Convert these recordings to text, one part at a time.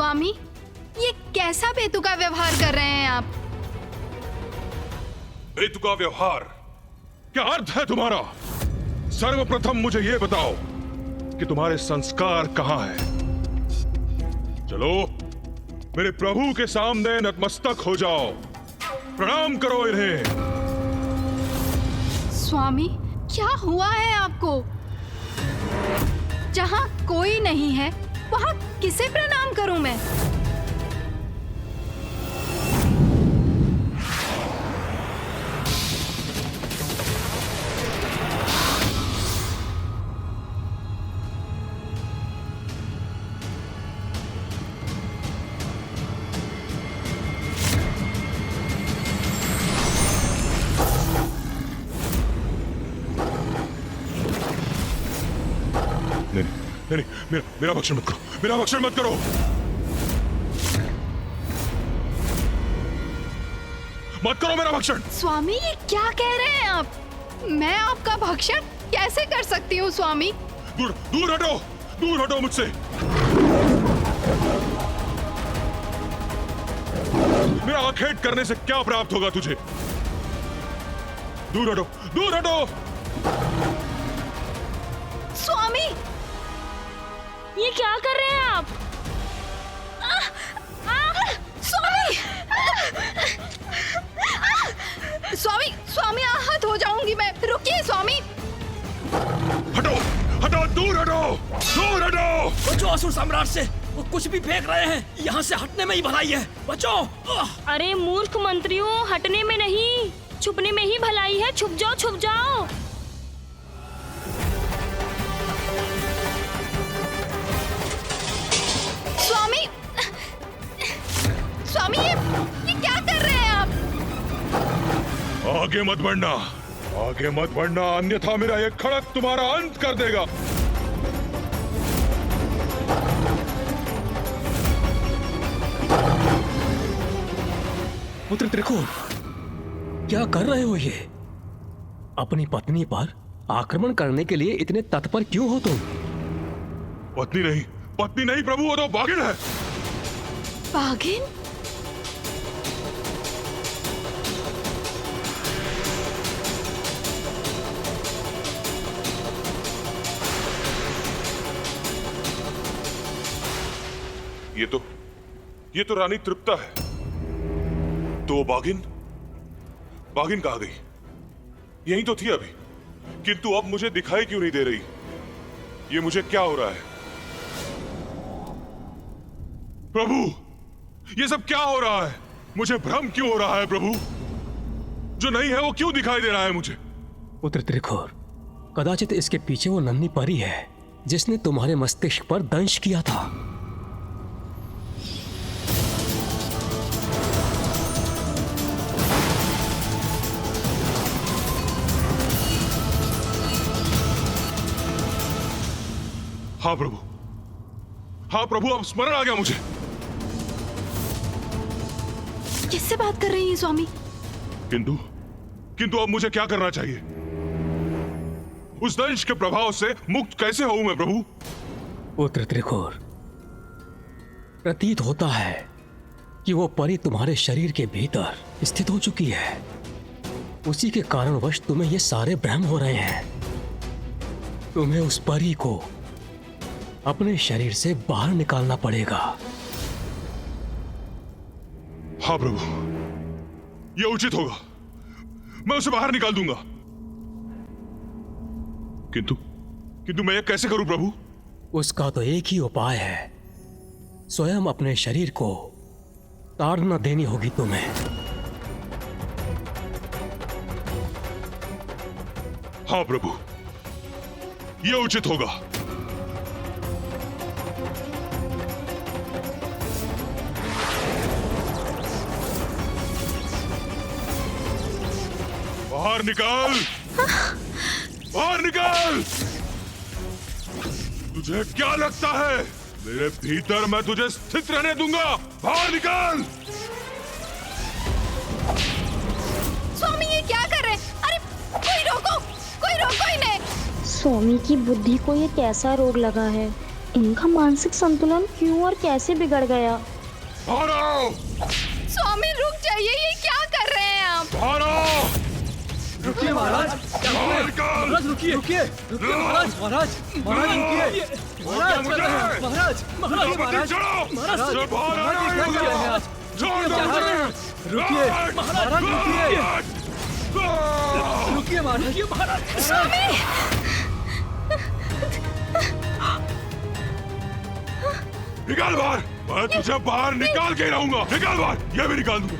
स्वामी, ये कैसा बेतुका व्यवहार कर रहे हैं आप? बेतुका व्यवहार? क्या अर्थ है तुम्हारा? सर्वप्रथम मुझे ये बताओ कि तुम्हारे संस्कार कहाँ हैं? चलो मेरे प्रभु के सामने नतमस्तक हो जाओ, प्रणाम करो इन्हें। स्वामी, क्या हुआ है आपको? जहाँ कोई नहीं है वहाँ किसे प्रणाम करूं मैं? नहीं, मेरा भक्षण मत करो, मेरा भक्षण मत करो। मत करो मेरा भक्षण। स्वामी, ये क्या कह रहे हैं आप? मैं आपका भक्षण कैसे कर सकती हूँ स्वामी? दूर दूर हटो, दूर हटो मुझसे। मेरा आखेट करने से क्या प्राप्त होगा तुझे? दूर हटो, दूर हटो। स्वामी, ये क्या कर रहे हैं आप? स्वामी! स्वामी, स्वामी, आहत हो जाऊंगी मैं। रुकिए स्वामी। हटो, हटो, दूर हटो, दूर हटो। बचो असुर साम्राट से, वो कुछ भी फेंक रहे हैं। यहाँ से हटने में ही भलाई है। बचो। अरे मूर्ख मंत्रियों, हटने में नहीं, छुपने में ही भलाई है। छुप जाओ, छुप जाओ। स्वामी, स्वामी, ये क्या कर रहे हैं आप? आगे मत बढ़ना, आगे मत बढ़ना, अन्यथा मेरा ये खड़क तुम्हारा अंत कर देगा। पुत्र त्रिकोण, क्या कर रहे हो ये? अपनी पत्नी पर आक्रमण करने के लिए इतने तत्पर क्यों हो तुम? पत्नी नहीं, पत्नी नहीं प्रभु, वो तो बागिन है। बागिन? ये तो रानी तृप्ता है। तो बागिन, बागिन कहाँ गई? यहीं तो थी अभी, किंतु अब मुझे दिखाई क्यों नहीं दे रही? ये मुझे क्या हो रहा है? प्रभु, ये सब क्या हो रहा है? मुझे भ्रम क्यों हो रहा है प्रभु? जो नहीं है वो क्यों दिखाई दे रहा है मुझे? पुत्र त्रिकोण, कदाचित इसके पीछे वो नन्ही परी है जिसने तुम्हारे मस्तिष्क पर दंश किया था। हाँ प्रभु, हाँ प्रभु, अब स्मरण आ गया मुझे। किससे बात कर रही हैं स्वामी? किंतु अब मुझे क्या करना चाहिए? उस दंश के प्रभाव से मुक्त कैसे होऊं मैं प्रभु? पुत्र त्रिकोण, प्रतीत होता है कि वो परी तुम्हारे शरीर के भीतर स्थित हो चुकी है। उसी के कारणवश तुम्हें ये सारे भ्रम हो रहे हैं। तुम्हें उस परी को अपने शरीर से बाहर निकालना पड़ेगा। हाँ प्रभु, यह उचित होगा। मैं उसे बाहर निकाल दूंगा। किंतु मैं यह कैसे करूं प्रभु? उसका तो एक ही उपाय है, स्वयं अपने शरीर को ताड़ना देनी होगी तुम्हें। हाँ प्रभु, यह उचित होगा। बाहर निकाल, बाहर निकाल। तुझे क्या लगता है मेरे भीतर मैं तुझे स्थित रहने दूंगा? बाहर निकाल। स्वामी, ये क्या कर रहे हैं? अरे कोई रोको इन्हें। स्वामी की बुद्धि को ये कैसा रोग लगा है इनका मानसिक संतुलन क्यों और कैसे बिगड़ गया? बाहर आओ! स्वामी रुक जाइए, ये क्या कर रहे हैं आप? बाहर आओ! रुकिए महाराज, बाहर निकाल! महाराज रुकिए, रुकिए, रुकिए महाराज, महाराज, महाराज रुकिए, महाराज, महाराज, महाराज, महाराज, महाराज, जो बाहर आ रहा है, महाराज, छोड़ दो मुझे! रुकिए, महाराज रुकिए, रुकिए महाराज, महाराज, स्वामी निकाल बाहर! मैं तुझे बाहर निकाल के रहूंगा! निकाल बाहर! ये भी निकाल दूंगा!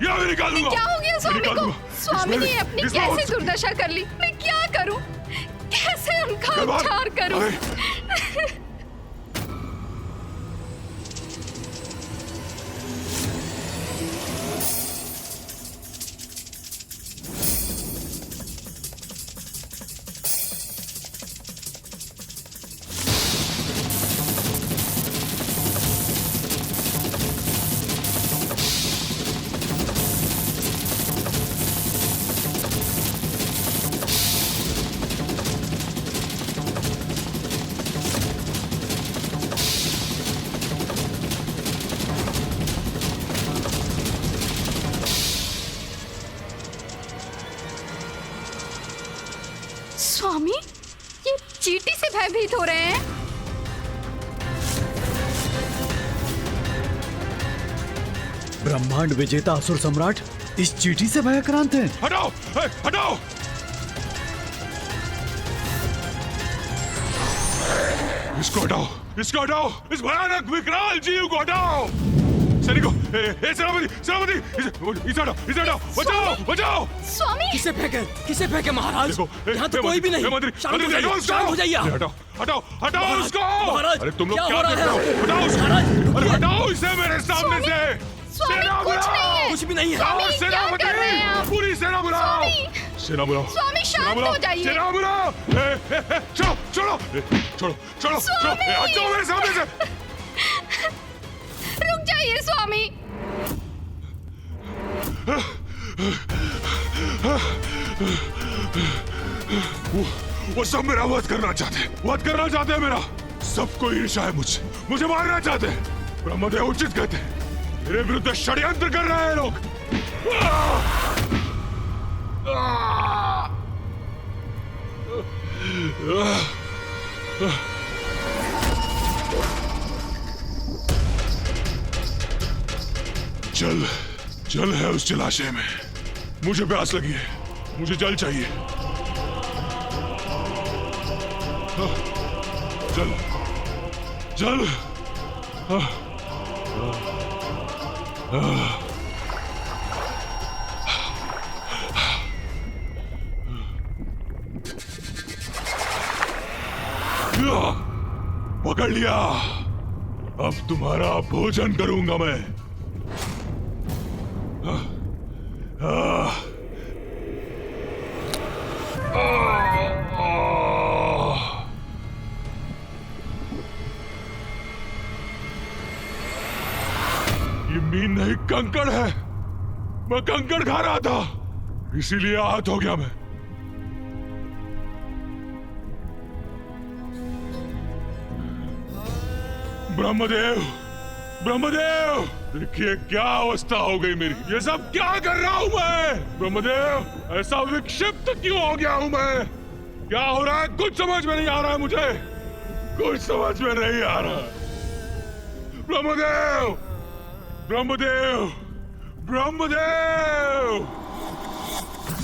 ये भी निकाल दूंगा! क्या हो गया स्वामी निकाल को? दूंगा। स्वामी ने अपनी इसमें कैसे और- दुर्दशा कर ली? मैं क्या करूं? कैसे उनका निकाल बाहर! उपचार करूं? अरे, स्वामी ये चींटी से भयभीत हो रहे हैं। ब्रह्मांड विजेता असुर सम्राट इस चींटी से भयाक्रांत हैं। हटाओ! ए, हटाओ! इसको हटाओ! इसको हटाओ! इस भयानक विकराल जीव को हटाओ! सैनिकों, सेनापति, सेनापति, इसे हटाओ! इसे हटाओ! बचाओ! बचाओ! स्वामी किसे फेंके महाराज? देखो, यहाँ तो कोई भी नहीं। शांत हो जाइए, शांत हो जाइए। हटाओ! हटाओ! हटाओ महाराज, उसको! महाराज, अरे तुम लोग क्या क्या हो रहा कर रहे है? हो? हटाओ उसको! महाराज, अरे रुकिए। हटाओ इसे मेरे सामने से! स्वामी सेना कुछ बुलाओ! नहीं है। कुछ भी नहीं है। स्वामी, क्या कर रहे हैं आप? पूरी सेना बुलाओ! स्वामी! सेना बुलाओ! स्वामी, शांत सेना बुलाओ! हो जाइए। सेना बुलाओ! चलो, चलो, छोड़ो, छोड़ो, छोड़ो, हट जाओ मेरे सामने से! रुक जाइए स्वामी। वो सब मेरा वध करना चाहते हैं मेरा। सबको ईर्ष्या है मुझसे, मुझे मारना चाहते हैं। ब्रह्मदेव उचित कहते हैं, मेरे विरुद्ध षड्यंत्र कर रहे हैं लोग। जल, जल है उस जलाशय में। मुझे प्यास लगी है, मुझे जल चाहिए। जल, जल। पकड़ लिया। अब तुम्हारा भोजन करूंगा मैं। ये मीन नहीं, कंकड़ है। मैं कंकड़ खा रहा था, इसीलिए आहत हो गया मैं। ब्रह्मदेव, ब्रह्मदेव, देखिए क्या अवस्था हो गई मेरी। ये सब क्या कर रहा हूं मैं? ब्रह्मदेव, ऐसा विक्षिप्त क्यों हो गया हूं मैं? क्या हो रहा है कुछ समझ में नहीं आ रहा है मुझे, कुछ समझ में नहीं आ रहा। ब्रह्मदेव, ब्रह्मदेव, ब्रह्मदेव।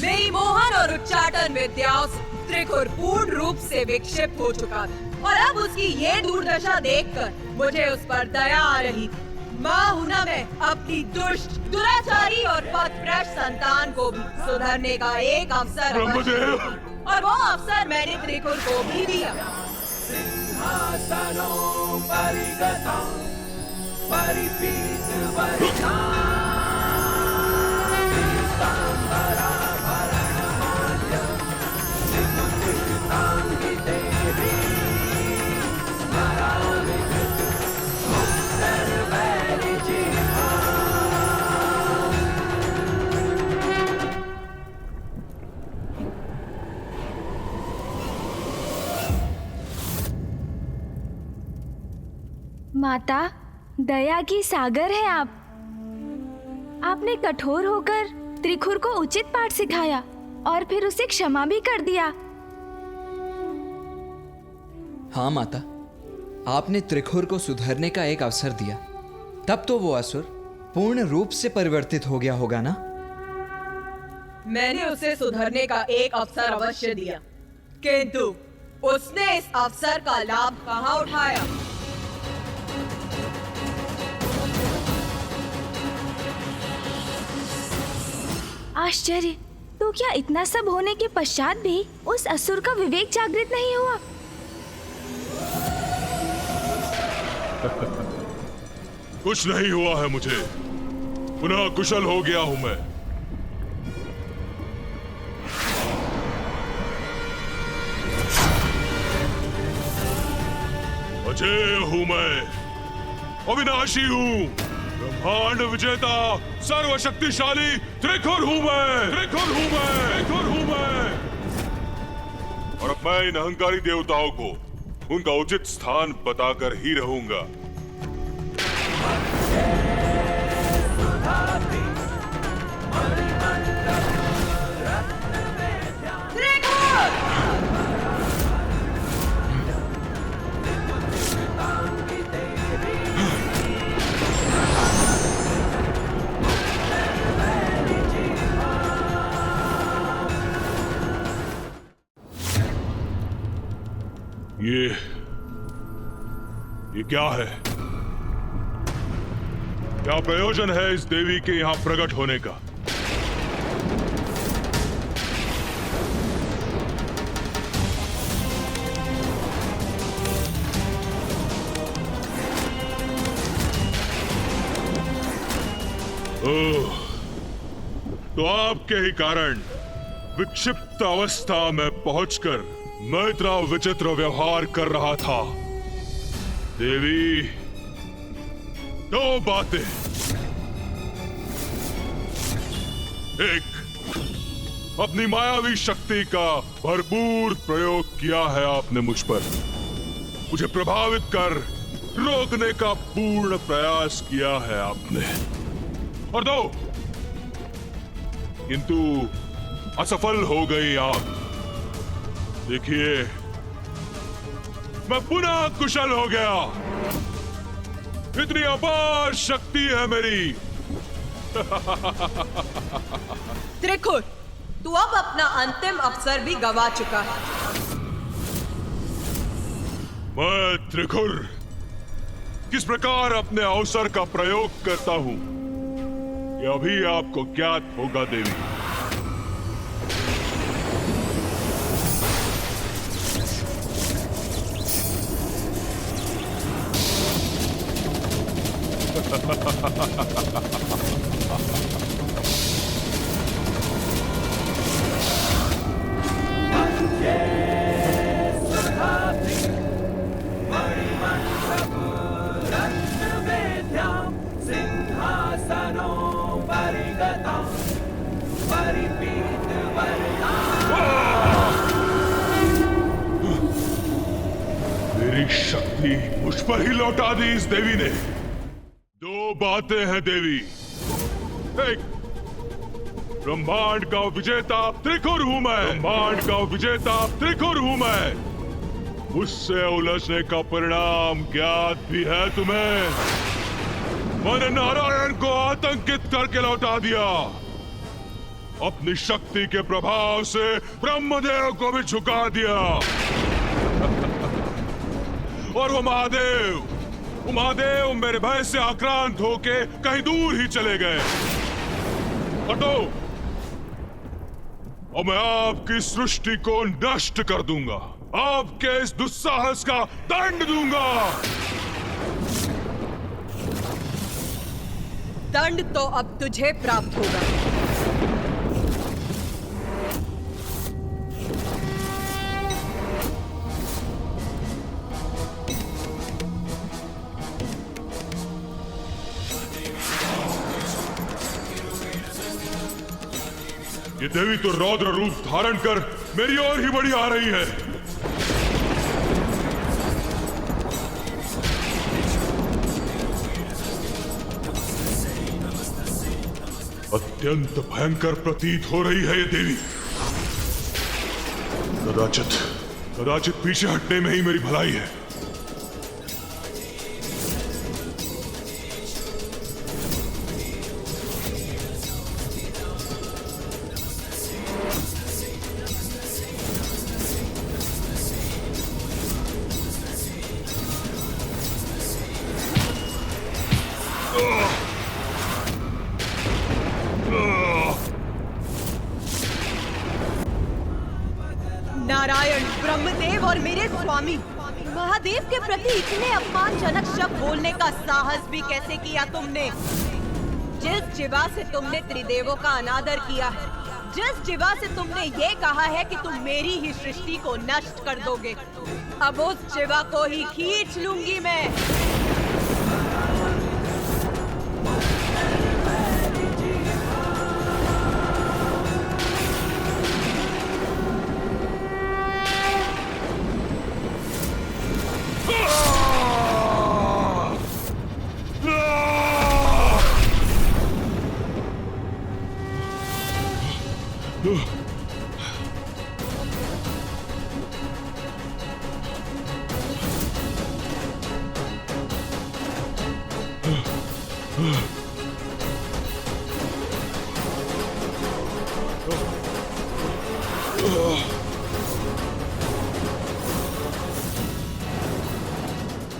मेरी मोहन और उच्चाटन विद्याओं से त्रिकुर पूर्ण रूप से विक्षिप्त हो चुका था और अब उसकी ये दुर्दशा देखकर मुझे उस पर दया आ रही थी। माँ हूं ना मैं अपनी दुष्ट, दुराचारी और पथभ्रष्ट संतान को भी सुधरने का एक अवसर अवश्य देती। और वो अवसर मैंने त्रिकुर को भी दिया। माता, दया की सागर है आप। आपने कठोर होकर त्रिखुर को उचित पाठ सिखाया और फिर उसे क्षमा भी कर दिया। हाँ माता, आपने त्रिखुर को सुधरने का एक अवसर दिया, तब तो वो असुर पूर्ण रूप से परिवर्तित हो गया होगा ना? मैंने उसे सुधरने का एक अवसर अवश्य दिया, किंतु उसने इस अवसर का लाभ कहाँ उठाया? आश्चर्य, तो क्या इतना सब होने के पश्चात भी उस असुर का विवेक जागृत नहीं हुआ? कुछ नहीं हुआ है मुझे, पुनः कुशल हो गया हूं मैं। अजय हूं मैं, अविनाशी हूं, ब्रह्मांड विजेता, सर्वशक्तिशाली त्रिखुर हूं मैं, त्रिखुर हूं मैं, त्रिखुर हूं मैं। और अब मैं इन अहंकारी देवताओं को उनका उचित स्थान बताकर ही रहूंगा। ये क्या है? क्या प्रयोजन है इस देवी के यहां प्रकट होने का? ओह, तो आपके ही कारण विक्षिप्त अवस्था में पहुंचकर मैं इतना विचित्र व्यवहार कर रहा था। देवी, दो बातें। एक, अपनी मायावी शक्ति का भरपूर प्रयोग किया है आपने मुझ पर, मुझे प्रभावित कर रोकने का पूर्ण प्रयास किया है आपने। और दो, किंतु असफल हो गई आप। देखिए, मैं पुनः कुशल हो गया। इतनी अपार शक्ति है मेरी। त्रिखुर, तू अब अपना अंतिम अवसर भी गवा चुका है। मैं त्रिखुर किस प्रकार अपने अवसर का प्रयोग करता हूं, यह अभी आपको ज्ञात होगा देवी। मेरी शक्ति मुझ पर ही लौटा दी इस देवी ने। दो बातें हैं देवी। एक, ब्रह्मांड का विजेता त्रिखुर हूं मैं, ब्रह्मांड का विजेता त्रिखुर हूं मैं। मुझसे उलझने का परिणाम ज्ञात भी है तुम्हें। मैंने नारायण को आतंकित करके लौटा दिया। अपनी शक्ति के प्रभाव से ब्रह्मदेव को भी झुका दिया। और वो महादेव मेरे भय से आक्रांत होके कहीं दूर ही चले गए। हटो, और मैं आपकी सृष्टि को नष्ट कर दूंगा, आपके इस दुस्साहस का दंड दूंगा। दंड तो अब तुझे प्राप्त होगा। ये देवी तो रौद्र रूप धारण कर मेरी ओर ही बढ़ी आ रही है। अत्यंत भयंकर प्रतीत हो रही है ये देवी। कदाचित पीछे हटने में ही मेरी भलाई है। नारायण, ब्रह्मदेव और मेरे स्वामी, महादेव के प्रति इतने अपमानजनक शब्द बोलने का साहस भी कैसे किया तुमने? जिस जिवा से तुमने त्रिदेवों का अनादर किया है, जिस जिवा से तुमने ये कहा है कि तुम मेरी ही सृष्टि को नष्ट कर दोगे, अब उस जिवा को ही खींच लूंगी मैं।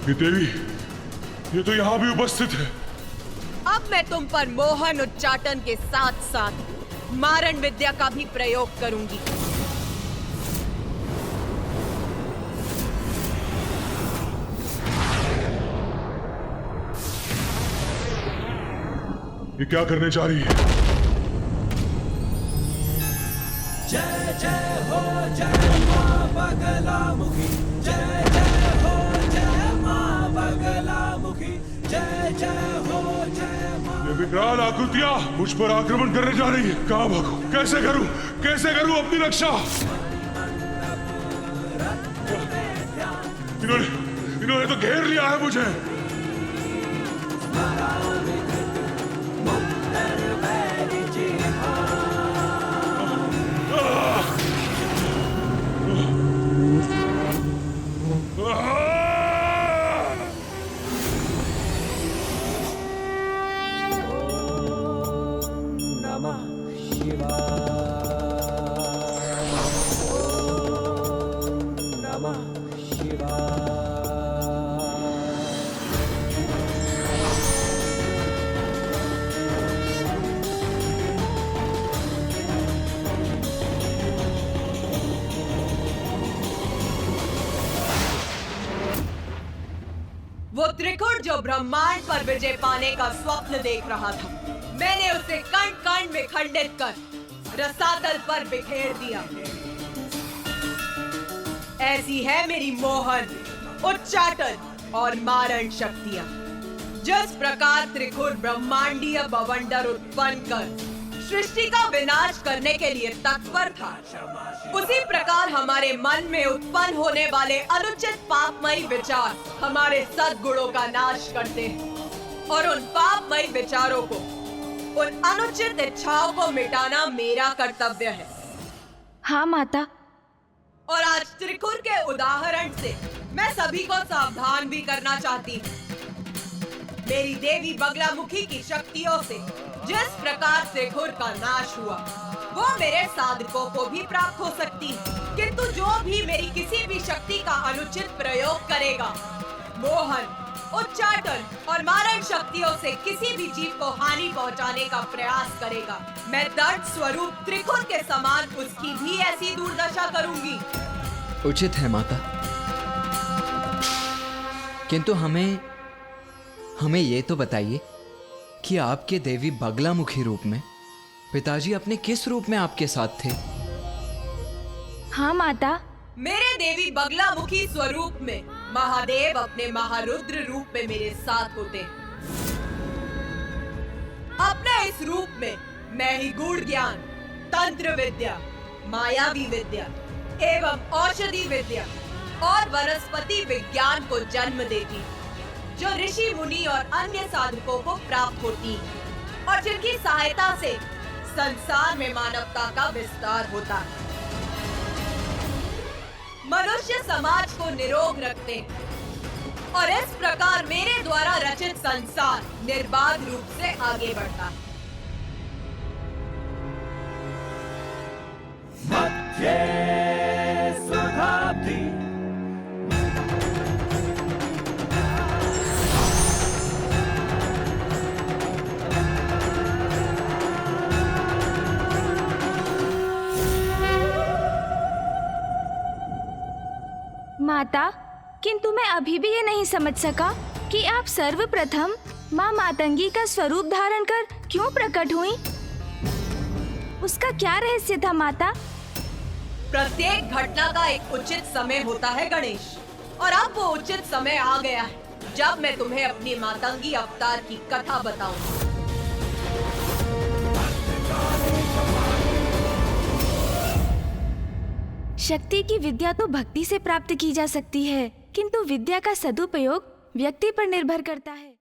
ये देवी, ये तो यहाँ भी उपस्थित है। अब मैं तुम पर मोहन उच्चाटन के साथ साथ मारण विद्या का भी प्रयोग करूंगी। ये क्या करने जा रही है? जय जय हो जय मां बगलामुखी, जय जय हो जय मां बगलामुखी, जय जय हो जय मां। ये विकराल आकृतियां मुझ पर आक्रमण करने जा रही है। कहाँ भागूं? कैसे करूं अपनी रक्षा? इन्होंने तो घेर लिया है मुझे। वो त्रिकुट जो ब्रह्मांड पर विजय पाने का स्वप्न देख रहा था, मैंने उसे कण कण में खंडित कर रसातल पर बिखेर दिया। ऐसी है मेरी मोहन, उच्चाटन और मारण शक्तियां। जिस प्रकार त्रिकुट ब्रह्मांडीय बवंडर उत्पन्न कर सृष्टि का विनाश करने के लिए तत्पर था, उसी प्रकार हमारे मन में उत्पन्न होने वाले अनुचित पापमयी विचार हमारे सद्गुणों का नाश करते हैं और उन पापमयी विचारों को, उन अनुचित इच्छाओं को मिटाना मेरा कर्तव्य है। हाँ माता। और आज त्रिकुर के उदाहरण से मैं सभी को सावधान भी करना चाहती हूँ। मेरी देवी बगलामुखी की शक्तियों से जिस प्रकार त्रिकुर का नाश हुआ, वो मेरे साधकों को भी प्राप्त हो सकती है, किंतु जो भी मेरी किसी भी शक्ति का अनुचित प्रयोग करेगा, मोहन, उच्चाटन और मारण शक्तियों से किसी भी जीव को हानि पहुंचाने का प्रयास करेगा, मैं दर्द स्वरूप त्रिकुर के समान उसकी भी ऐसी दुर्दशा करूंगी। उचित है माता, किंतु हमें ये तो बताइए कि आपके देवी बगलामुखी रूप में पिताजी अपने किस रूप में आपके साथ थे? हाँ माता। मेरे देवी बगलामुखी स्वरूप में महादेव अपने महारुद्र रूप में मेरे साथ होते। अपने इस रूप में मैं ही गूढ़ ज्ञान, तंत्र विद्या, मायावी विद्या एवं औषधि विद्या और वनस्पति विज्ञान को जन्म देती, जो ऋषि मुनि और अन्य साधकों को प्राप्त होती और जिनकी सहायता से संसार में मानवता का विस्तार होता है। मनुष्य समाज को निरोग रखते हैं और इस प्रकार मेरे द्वारा रचित संसार निर्बाध रूप से आगे बढ़ता है। मध्ये सुधाब्धि माता, किंतु मैं अभी भी ये नहीं समझ सका कि आप सर्वप्रथम माँ मातंगी का स्वरूप धारण कर क्यों प्रकट हुई? उसका क्या रहस्य था माता? प्रत्येक घटना का एक उचित समय होता है गणेश, और अब वो उचित समय आ गया है जब मैं तुम्हें अपनी मातंगी अवतार की कथा बताऊं। शक्ति की विद्या तो भक्ति से प्राप्त की जा सकती है, किंतु विद्या का सदुपयोग व्यक्ति पर निर्भर करता है।